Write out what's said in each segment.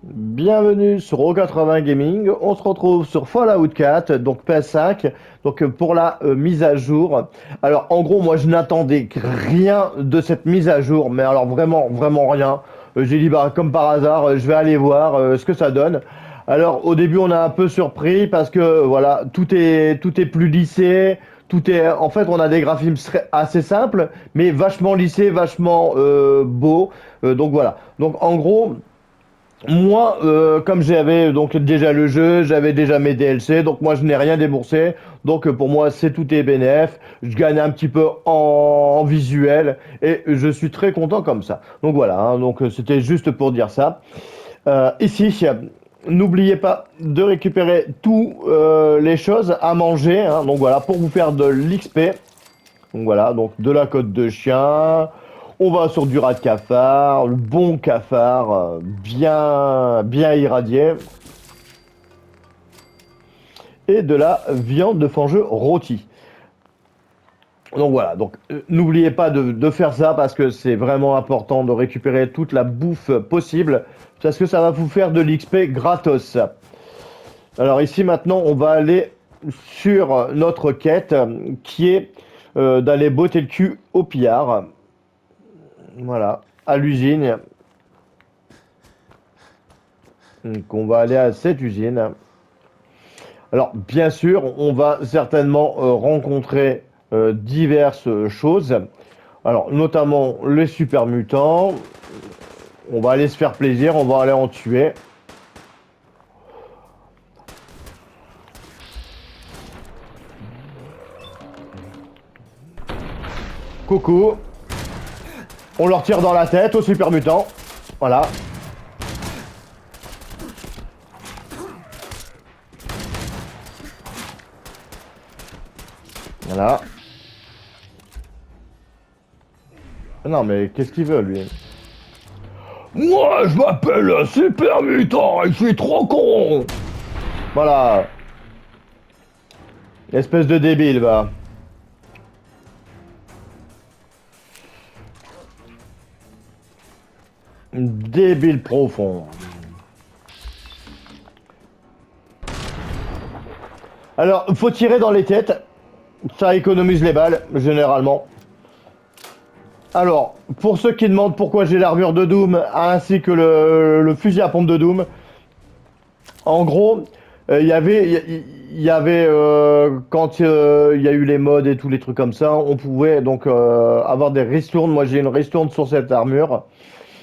Bienvenue sur O80 Gaming. On se retrouve sur Fallout 4, donc PS5, donc pour la mise à jour. Alors en gros, moi je n'attendais rien de cette mise à jour, mais alors vraiment, vraiment rien. J'ai dit bah comme par hasard, je vais aller voir ce que ça donne. Alors au début, on a un peu surpris parce que voilà, tout est plus lissé. Tout est, en fait, on a des graphismes assez simples, mais vachement lissés, vachement beaux. Donc voilà. Donc en gros. Moi, comme j'avais donc déjà le jeu, j'avais déjà mes DLC, donc moi je n'ai rien déboursé. Donc pour moi c'est tout est bénéf. Je gagne un petit peu en visuel et je suis très content comme ça. Donc voilà, hein, donc c'était juste pour dire ça. Ici, n'oubliez pas de récupérer toutes les choses à manger, hein, donc voilà, pour vous faire de l'XP. Donc voilà, donc de la côte de chien. On va sur du rat de cafard, le bon cafard, bien, bien irradié. Et de la viande de fangeux rôti. Donc voilà, donc n'oubliez pas de faire ça parce que c'est vraiment important de récupérer toute la bouffe possible. Parce que ça va vous faire de l'XP gratos. Alors ici maintenant, on va aller sur notre quête qui est d'aller botter le cul au pillard. Voilà, à l'usine. Donc on va aller à cette usine. Alors bien sûr, on va certainement rencontrer diverses choses. Alors notamment les super mutants. On va aller se faire plaisir, on va aller en tuer. Coucou. On leur tire dans la tête aux super mutants. Voilà. Voilà. Non mais qu'est-ce qu'il veut lui? Moi je m'appelle Super Mutant et je suis trop con. Voilà. Espèce de débile va. Débile profond. Alors, faut tirer dans les têtes. Ça économise les balles, généralement. Alors, pour ceux qui demandent pourquoi j'ai l'armure de Doom ainsi que le fusil à pompe de Doom, en gros, il y avait quand il y a eu les mods et tous les trucs comme ça, on pouvait donc avoir des ristournes. Moi, j'ai une ristourne sur cette armure.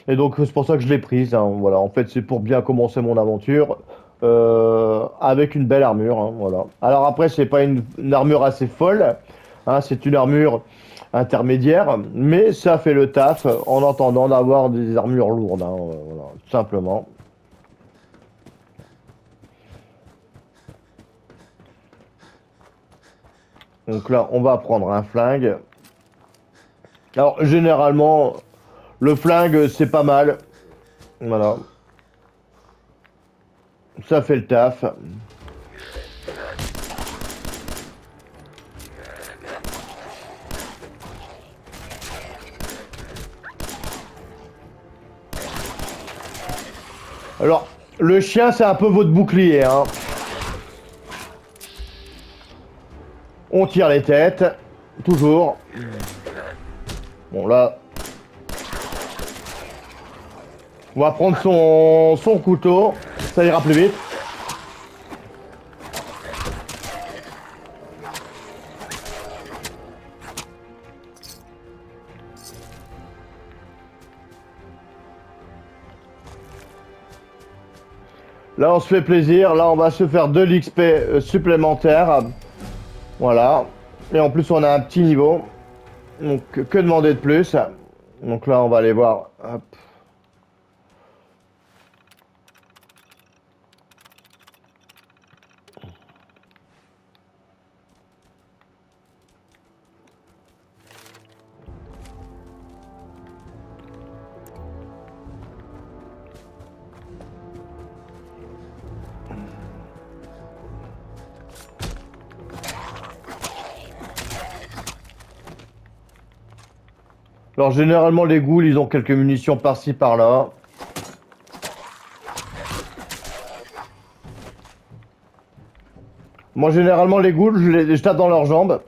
Et donc c'est pour ça que je l'ai prise, hein. Voilà, en fait c'est pour bien commencer mon aventure avec une belle armure, hein, voilà. Alors après c'est pas une armure assez folle, hein, c'est une armure intermédiaire, mais ça fait le taf en attendant d'avoir des armures lourdes, hein, voilà, tout simplement. Donc là on va prendre un flingue. Alors généralement le flingue c'est pas mal, voilà, ça fait le taf. Alors le chien c'est un peu votre bouclier, hein. On tire les têtes, toujours. Bon là, on va prendre son couteau, ça ira plus vite. Là on se fait plaisir, là on va se faire de l'XP supplémentaire. Voilà. Et en plus on a un petit niveau. Donc que demander de plus? Donc là on va aller voir. Hop. Alors généralement les ghouls ils ont quelques munitions par-ci par-là. Moi, généralement, les ghouls, je tape dans leurs jambes.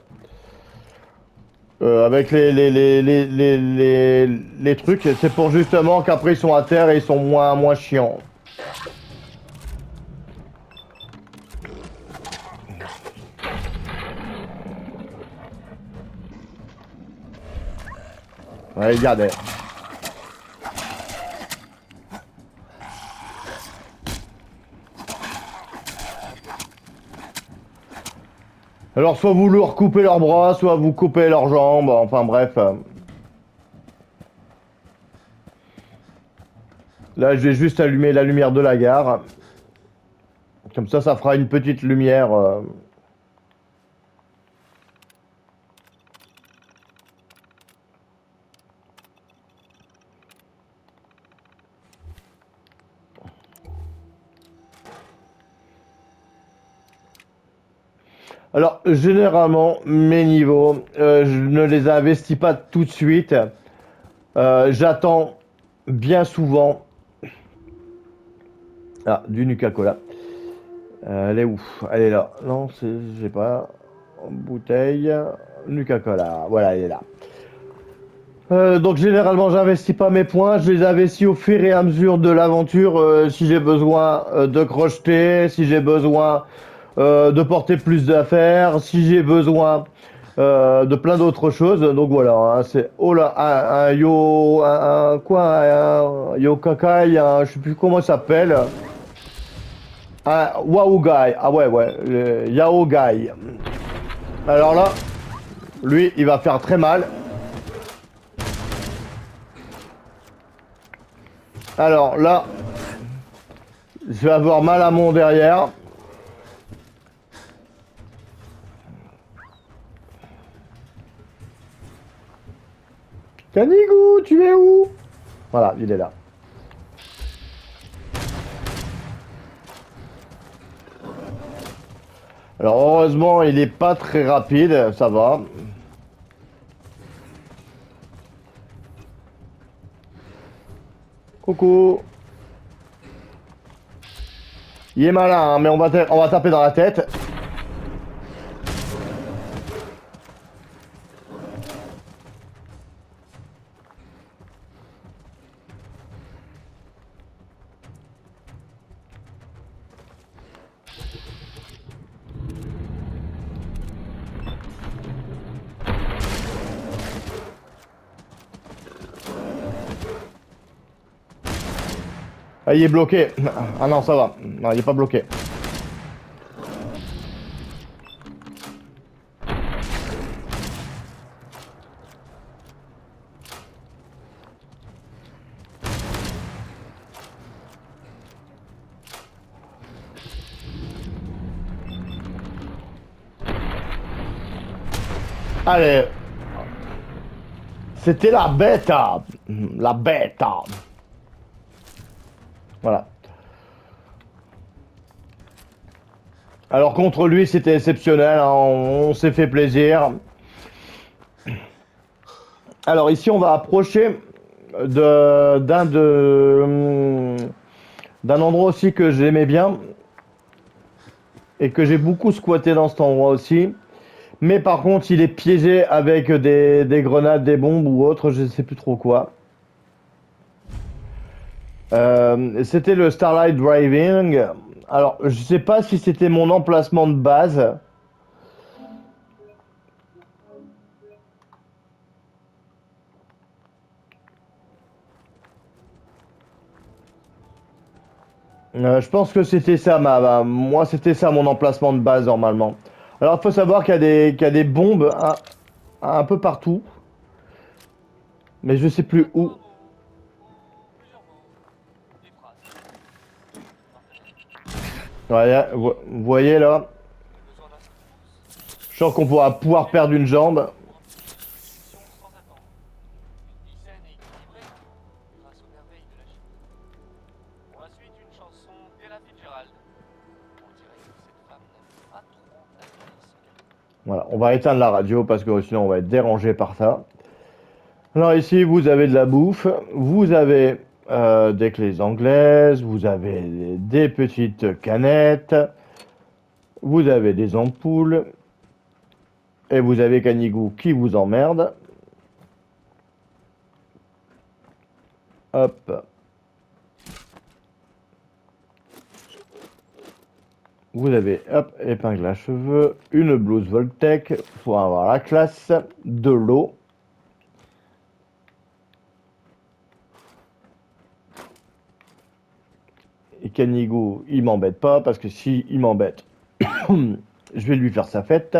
Avec les trucs, c'est pour justement qu'après ils sont à terre et ils sont moins chiants. Ouais, regardez. Alors, soit vous leur coupez leurs bras, soit vous coupez leurs jambes, enfin bref. Là, je vais juste allumer la lumière de la gare. Comme ça fera une petite lumière. Alors, généralement, mes niveaux, je ne les investis pas tout de suite. J'attends bien souvent. Ah, du Nuka-Cola. Elle est où? Elle est là. Non, c'est, j'ai pas. Bouteille. Nuka-Cola. Voilà, elle est là. Donc généralement, j'investis pas mes points. Je les investis au fur et à mesure de l'aventure. Si j'ai besoin de crocheter, si j'ai besoin de porter plus d'affaires, si j'ai besoin de plein d'autres choses. Donc voilà, hein, c'est oh là, un yo, quoi, un yo kakai, je sais plus comment ça s'appelle. Un wow guy. Ah ouais, ouais, le yao guy. Alors là, lui, il va faire très mal. Alors là, je vais avoir mal à mon derrière. Canigou, tu es où? Voilà, il est là. Alors heureusement, il est pas très rapide, ça va. Coucou. Il est malin, hein, mais on va taper dans la tête. Ah, il est bloqué. Ah non, ça va. Non, il est pas bloqué. Allez. C'était la bêta. La bêta. Voilà. Alors contre lui, c'était exceptionnel, hein, on s'est fait plaisir. Alors ici, on va approcher d'un endroit aussi que j'aimais bien et que j'ai beaucoup squatté dans cet endroit aussi. Mais par contre, il est piégé avec des grenades, des bombes ou autre, je ne sais plus trop quoi. C'était le Starlight Driving. Alors, je sais pas si c'était mon emplacement de base. Je pense que c'était ça, moi c'était ça mon emplacement de base normalement. Alors il faut savoir qu'il y a des bombes un peu partout, mais je sais plus où. Ouais, vous voyez là, je sens qu'on pourra pouvoir perdre une jambe. Voilà, on va éteindre la radio parce que sinon on va être dérangé par ça. Alors ici vous avez de la bouffe, vous avez des clés anglaises, vous avez des petites canettes. Vous avez des ampoules. Et vous avez Canigou qui vous emmerde. Hop. Vous avez, hop, épingle à cheveux, une blouse Voltec pour avoir la classe, de l'eau. Et Canigou, il m'embête pas parce que si il m'embête, je vais lui faire sa fête.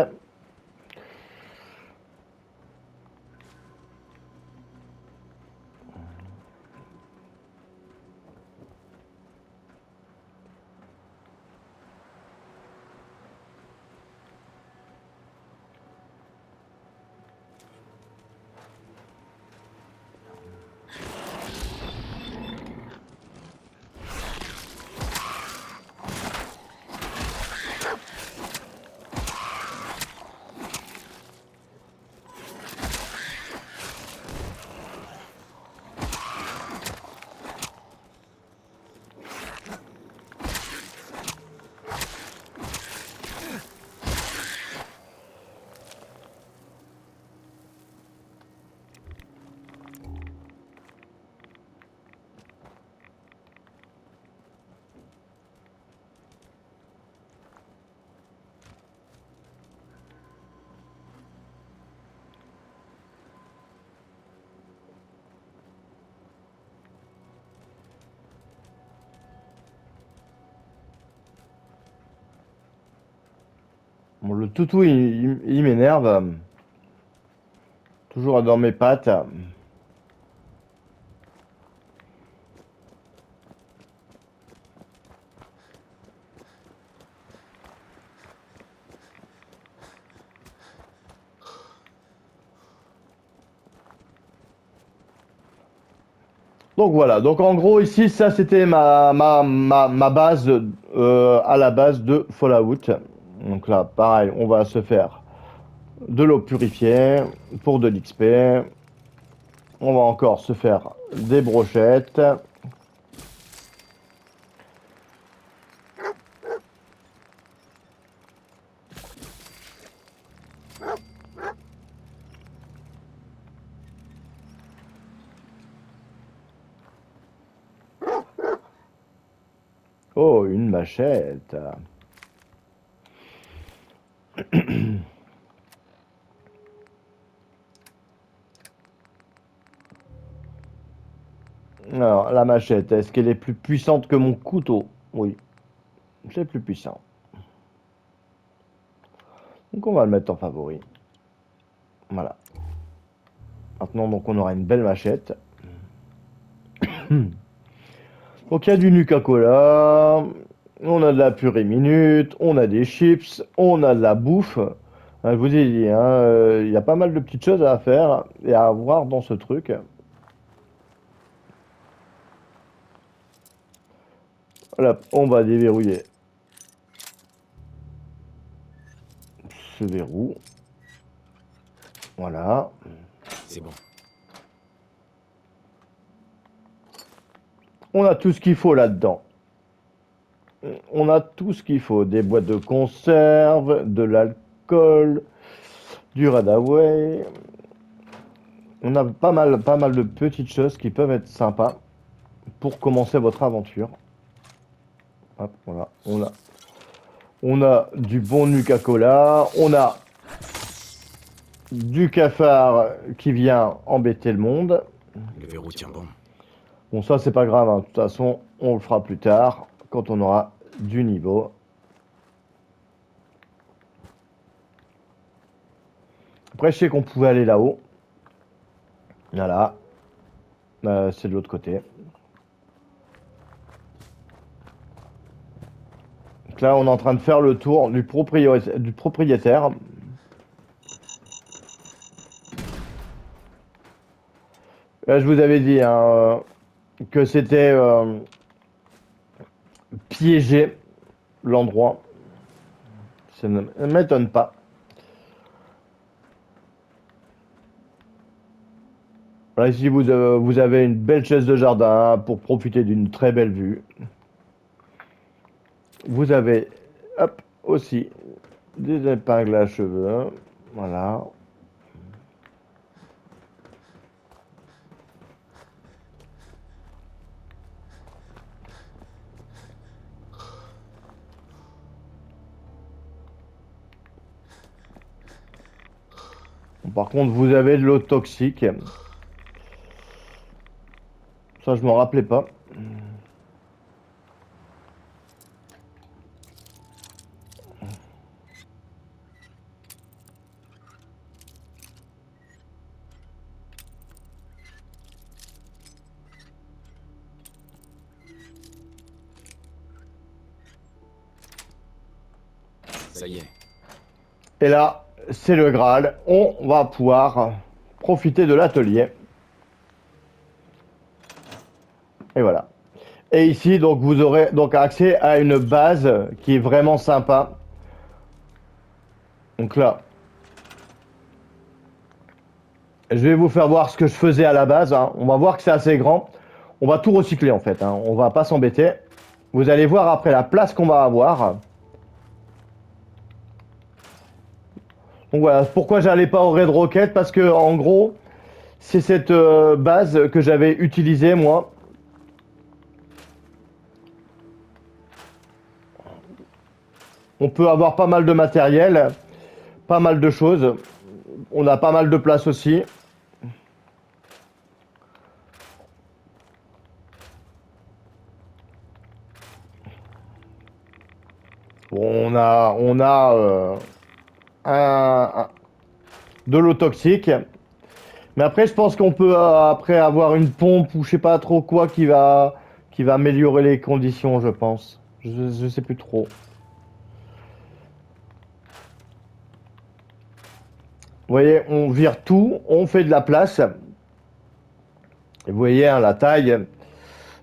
Bon, le toutou, il m'énerve. Toujours dans mes pattes. Donc voilà, donc en gros ici, ça c'était ma base à la base de Fallout. Donc là, pareil, on va se faire de l'eau purifiée pour de l'XP. On va encore se faire des brochettes. Oh, une machette. Alors, la machette, est-ce qu'elle est plus puissante que mon couteau? Oui, c'est plus puissant. Donc on va le mettre en favori. Voilà. Maintenant, donc on aura une belle machette. Donc il y a du Nuka-Cola, on a de la purée minute, on a des chips, on a de la bouffe. Je vous ai dit, hein, il y a pas mal de petites choses à faire et à voir dans ce truc. Voilà, on va déverrouiller ce verrou. Voilà. C'est bon. On a tout ce qu'il faut là-dedans. On a tout ce qu'il faut. Des boîtes de conserve, de l'alcool, du Radaway. On a pas mal de petites choses qui peuvent être sympas pour commencer votre aventure. Hop, voilà. On a du bon Nuka-Cola. On a du cafard qui vient embêter le monde. Le verrou tient bon. Bon, ça, c'est pas grave, hein. De toute façon, on le fera plus tard, quand on aura du niveau. Après, je sais qu'on pouvait aller là-haut. Voilà. C'est de l'autre côté. Donc là, on est en train de faire le tour du propriétaire. Là, je vous avais dit hein, que c'était piégé, l'endroit. Ça ne m'étonne pas. Là, ici, vous avez une belle chaise de jardin pour profiter d'une très belle vue. Vous avez, hop, aussi des épingles à cheveux. Voilà. Par contre, vous avez de l'eau toxique. Ça, je m'en rappelais pas. Ça y est. Et là, c'est le Graal. On va pouvoir profiter de l'atelier. Et voilà. Et ici, donc, vous aurez donc accès à une base qui est vraiment sympa. Donc là, je vais vous faire voir ce que je faisais à la base, hein. On va voir que c'est assez grand. On va tout recycler en fait, hein. On va pas s'embêter. Vous allez voir après la place qu'on va avoir. Donc voilà, pourquoi j'allais pas au Red Rocket? Parce que en gros, c'est cette base que j'avais utilisée moi. On peut avoir pas mal de matériel, pas mal de choses. On a pas mal de place aussi. Bon, on a de l'eau toxique. Mais après, je pense qu'on peut après avoir une pompe ou je sais pas trop quoi qui va améliorer les conditions, je pense. Je sais plus trop. Vous voyez, on vire tout, on fait de la place. Et vous voyez, hein, la taille.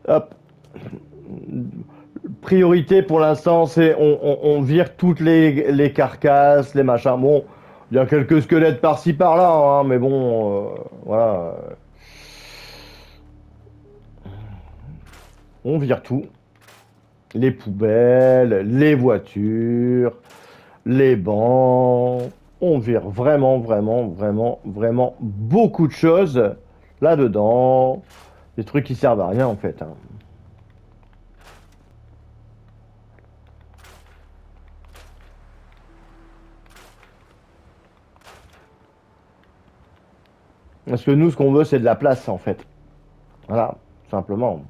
Hop. Priorité pour l'instant, c'est on vire toutes les carcasses, les machins. Bon, il y a quelques squelettes par-ci par-là, hein, mais bon, voilà. On vire tout. Les poubelles, les voitures, les bancs. On vire vraiment, vraiment, vraiment, vraiment beaucoup de choses là-dedans. Des trucs qui servent à rien en fait, hein. Parce que nous, ce qu'on veut, c'est de la place en fait. Voilà, simplement.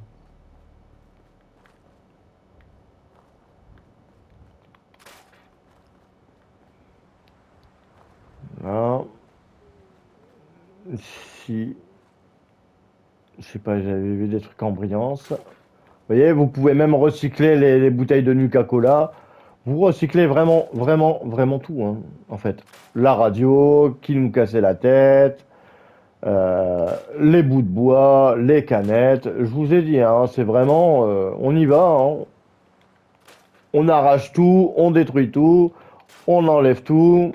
Là, si, je sais pas, j'avais vu des trucs en brillance. Vous voyez, vous pouvez même recycler les bouteilles de Nuka-Cola. Vous recyclez vraiment, vraiment, vraiment tout, hein, en fait. La radio qui nous cassait la tête, les bouts de bois, les canettes. Je vous ai dit, hein, c'est vraiment, on y va, hein. On arrache tout, on détruit tout, on enlève tout.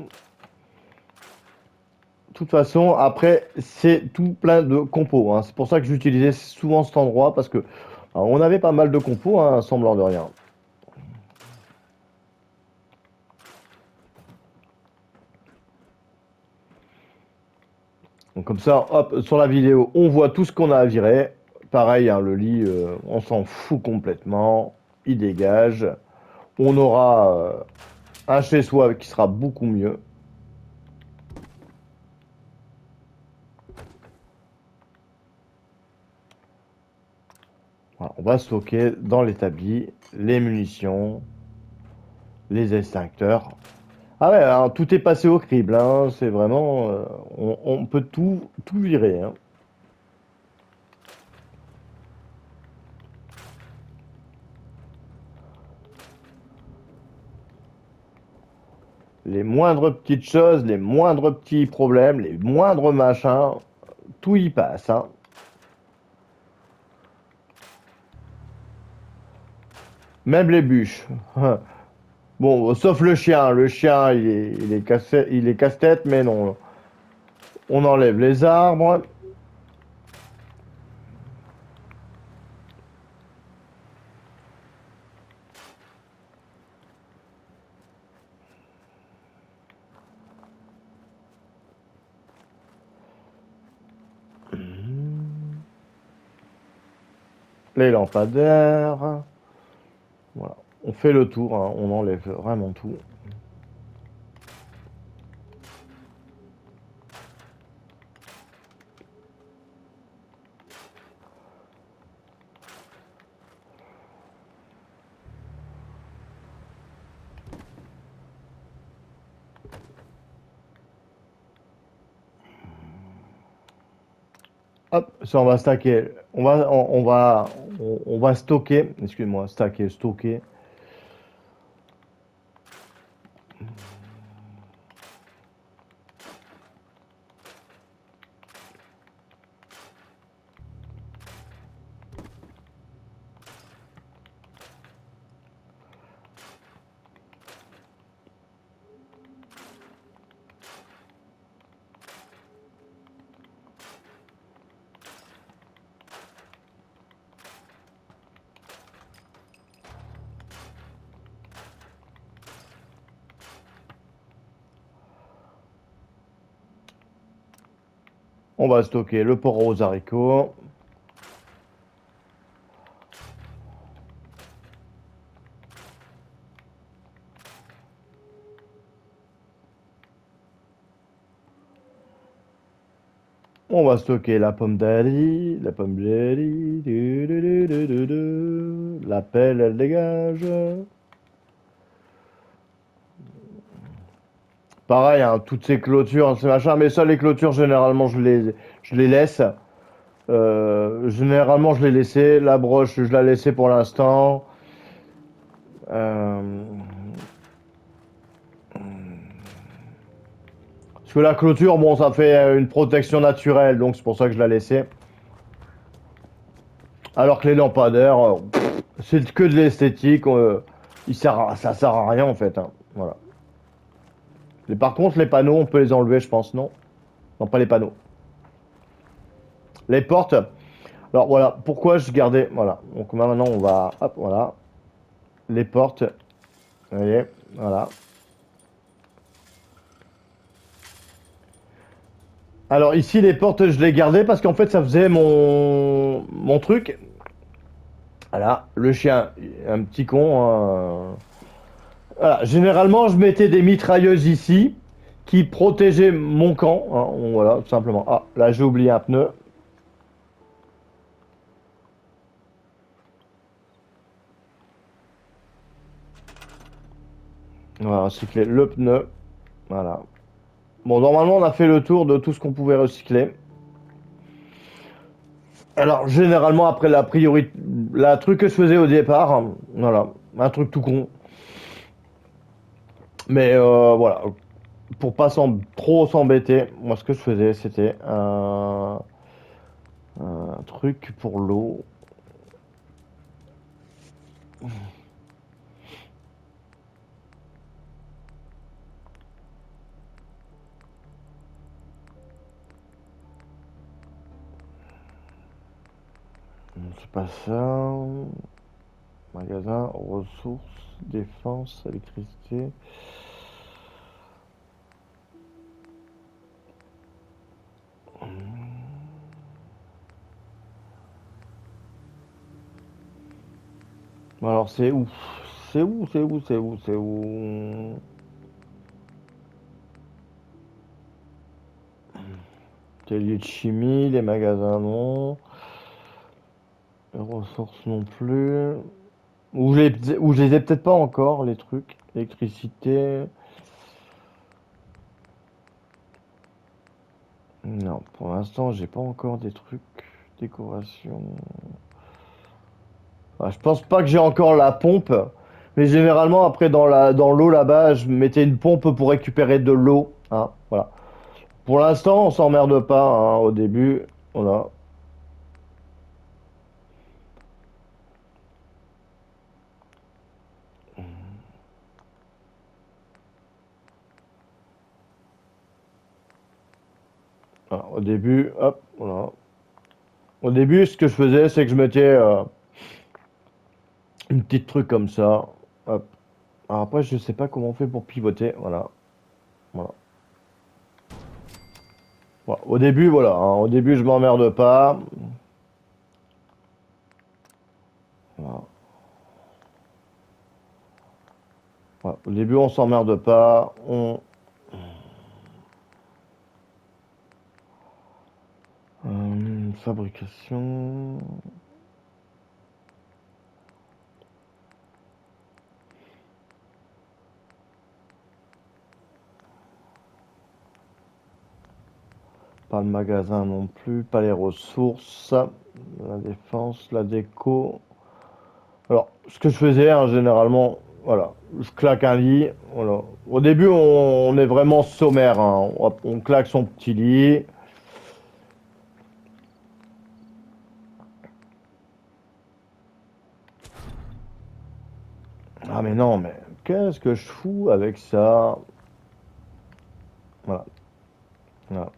De toute façon, après, c'est tout plein de compos, hein. C'est pour ça que j'utilisais souvent cet endroit parce que on avait pas mal de compos, hein, semblant de rien. Donc comme ça, hop, sur la vidéo, on voit tout ce qu'on a à virer. Pareil, hein, le lit, on s'en fout complètement. Il dégage. On aura un chez-soi qui sera beaucoup mieux. Voilà, on va stocker dans l'établi les munitions, les extincteurs. Ah ouais, alors, tout est passé au crible, hein. C'est vraiment, on peut tout virer, hein. Les moindres petites choses, les moindres petits problèmes, les moindres machins, tout y passe, hein. Même les bûches. Bon, sauf le chien. Le chien, il est casse-tête, mais non. On enlève les arbres. les lampadaires. Voilà. On fait le tour, hein. On enlève vraiment tout. Hop, ça on va stacker. On va stocker. Excuse-moi, stacker, stocker. On va stocker le porc aux haricots. On va stocker la pomme d'Ali, la pomme d'Ali, la pelle, elle dégage. Pareil, hein, toutes ces clôtures, ces machins, mais ça, les clôtures, généralement, je les laisse. Généralement, je l'ai laissé. La broche, je la laissais pour l'instant. Euh, Parce que la clôture, bon, ça fait une protection naturelle, donc c'est pour ça que je la laissais. Alors que les lampadaires, c'est que de l'esthétique. Ça sert à rien en fait, hein. Voilà. Et par contre, les panneaux, on peut les enlever, je pense, non? Non, pas les panneaux. Les portes. Alors voilà, pourquoi je gardais. Voilà. Donc maintenant, on va. Hop, voilà. Les portes. Vous voyez, voilà. Alors ici, les portes, je les gardais parce qu'en fait, ça faisait mon truc. Voilà, le chien, un petit con, hein. Voilà, généralement, je mettais des mitrailleuses ici qui protégeaient mon camp, hein. Voilà, tout simplement. Ah, là, j'ai oublié un pneu. Voilà, recycler le pneu. Voilà. Bon, normalement, on a fait le tour de tout ce qu'on pouvait recycler. Alors, généralement, après la priorité, la truc que je faisais au départ, hein, voilà, un truc tout con. Mais voilà, pour pas trop s'embêter, moi, ce que je faisais, c'était un truc pour l'eau. C'est pas ça. Magasin, ressources, défense, électricité. Bon, alors c'est où? C'est où? C'est où? C'est où? C'est où? Atelier de chimie, les magasins non. Les ressources non plus. Ou je les ai peut-être pas encore, les trucs. Électricité. Non, pour l'instant, j'ai pas encore des trucs. Décoration. Ah, je pense pas que j'ai encore la pompe. Mais généralement, après, dans l'eau là-bas, je mettais une pompe pour récupérer de l'eau, hein, voilà. Pour l'instant, on s'emmerde pas, hein, au début. Voilà. Voilà, au début, hop, voilà. Au début, ce que je faisais, c'est que je mettais une petite truc comme ça. Hop. Alors après, je sais pas comment on fait pour pivoter. Voilà. Voilà. Voilà. Au début, voilà, hein, au début, je m'emmerde pas. Voilà. Au début, on s'emmerde pas. Fabrication. Pas le magasin non plus, pas les ressources, la défense, la déco. Alors, ce que je faisais, hein, généralement, voilà, je claque un lit. Voilà. Au début, on est vraiment sommaire, hein. On claque son petit lit. Ah mais non, mais qu'est-ce que je fous avec ça? Voilà. Voilà.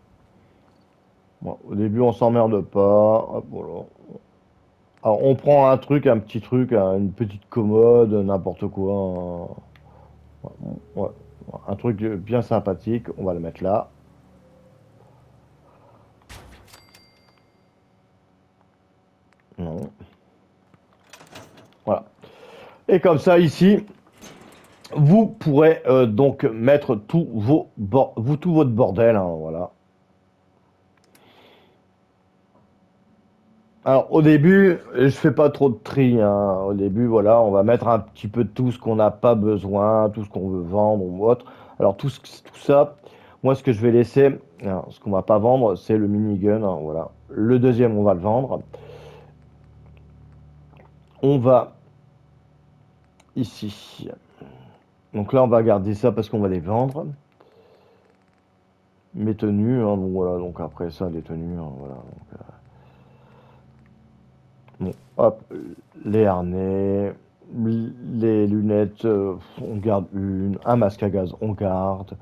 Bon, au début, on s'emmerde pas. Hop, voilà. Alors, on prend un truc, un petit truc, une petite commode, n'importe quoi. Ouais, un truc bien sympathique. On va le mettre là. Non. Voilà. Et comme ça, ici, vous pourrez donc mettre tout votre bordel, hein, voilà. Alors au début, je fais pas trop de tri, hein. Au début, voilà, on va mettre un petit peu de tout ce qu'on n'a pas besoin, tout ce qu'on veut vendre ou autre. Alors tout ça, moi ce que je vais laisser, hein, ce qu'on va pas vendre, c'est le minigun, hein, voilà. Le deuxième, on va le vendre. On va ici. Donc là, on va garder ça parce qu'on va les vendre. Mes tenues, hein, donc voilà, donc après ça, les tenues, hein, voilà. Bon, hop, les harnais, les lunettes, on garde une, un masque à gaz, on garde.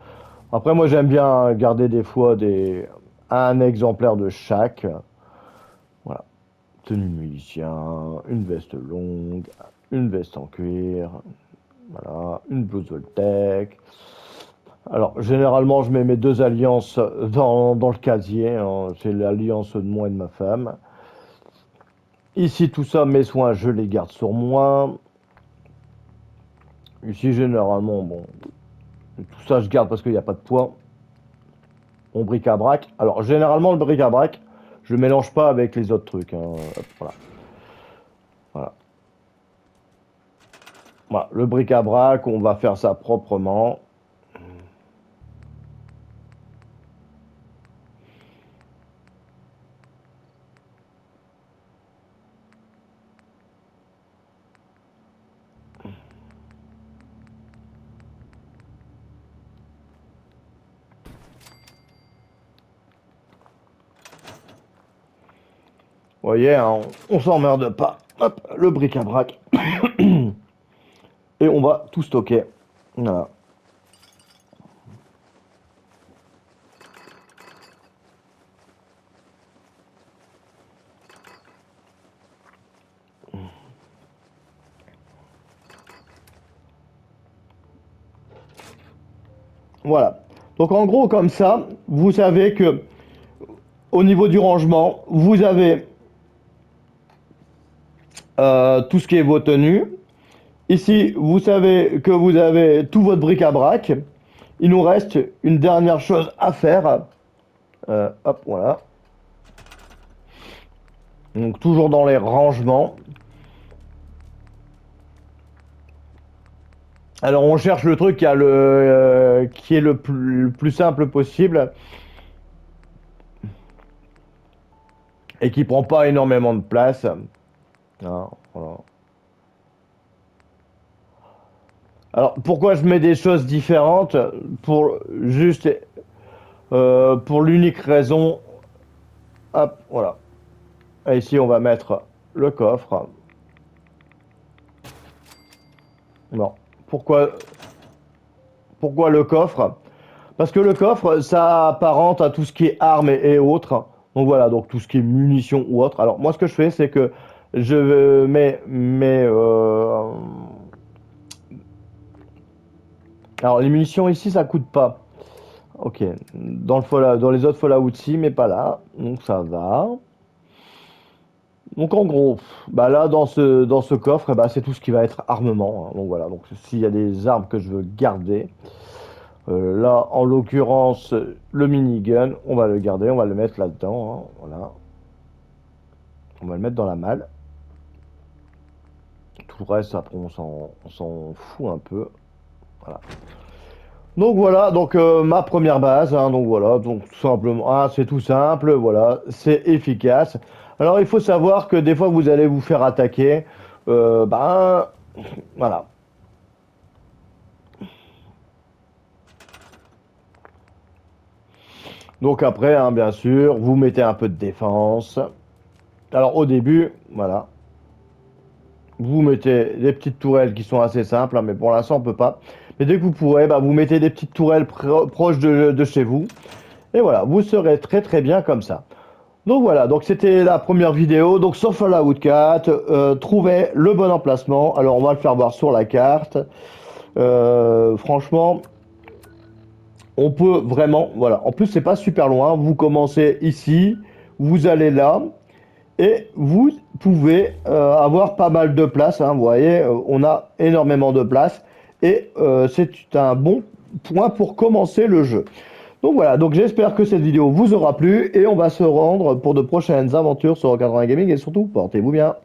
Après, moi, j'aime bien garder des fois un exemplaire de chaque. Voilà, tenue de milicien, une veste longue, une veste en cuir, voilà, une blouse Voltec. Alors, généralement, je mets mes deux alliances dans le casier, hein. C'est l'alliance de moi et de ma femme. Ici, tout ça, mes soins, je les garde sur moi. Ici, généralement, bon, tout ça, je garde parce qu'il n'y a pas de poids. Mon bric-à-brac. Alors, généralement, le bric-à-brac, je ne mélange pas avec les autres trucs, hein. Hop, voilà. Voilà. Voilà. Le bric-à-brac, on va faire ça proprement. Vous voyez, hein, on s'emmerde pas. Hop, le bric-à-brac. Et on va tout stocker. Voilà. Voilà. Donc en gros, comme ça, vous savez que au niveau du rangement, vous avez tout ce qui est vos tenues. Ici, vous savez que vous avez tout votre bric-à-brac. Il nous reste une dernière chose à faire. Hop, voilà. Donc toujours dans les rangements. Alors on cherche le truc qui est le plus simple possible et qui prend pas énormément de place. Hein, voilà. Alors pourquoi je mets des choses différentes? Pour juste pour l'unique raison. Hop, voilà. Et ici on va mettre le coffre. Non. Pourquoi, pourquoi le coffre? Parce que le coffre, ça apparente à tout ce qui est armes et autres. Donc voilà, donc tout ce qui est munitions ou autre. Alors moi, ce que je fais, c'est que je mets mes... Alors les munitions ici, ça coûte pas. Ok. Dans les autres Fallout, si, mais pas là. Donc ça va. Donc en gros, bah là dans ce coffre, eh bah, c'est tout ce qui va être armement, hein. Donc voilà, donc s'il y a des armes que je veux garder, là en l'occurrence le minigun, on va le garder, on va le mettre là-dedans, hein, voilà. On va le mettre dans la malle. Tout le reste, après on s'en fout un peu. Voilà. Donc voilà, donc ma première base, hein, donc voilà, donc tout simplement, ah, c'est tout simple, voilà, c'est efficace. Alors il faut savoir que des fois vous allez vous faire attaquer, ben voilà. Donc après, hein, bien sûr, vous mettez un peu de défense. Alors au début, voilà, vous mettez des petites tourelles qui sont assez simples, hein, mais pour l'instant on peut pas. Mais dès que vous pourrez, bah, vous mettez des petites tourelles proches de chez vous. Et voilà, vous serez très très bien comme ça. Donc voilà, donc c'était la première vidéo. Donc sur Fallout 4, trouver le bon emplacement. Alors on va le faire voir sur la carte. Franchement, on peut vraiment, voilà. En plus, c'est pas super loin. Vous commencez ici, vous allez là, et vous pouvez avoir pas mal de place, hein. Vous voyez, on a énormément de place, et c'est un bon point pour commencer le jeu. Donc voilà, donc j'espère que cette vidéo vous aura plu et on va se rendre pour de prochaines aventures sur 80 Gaming et surtout portez-vous bien.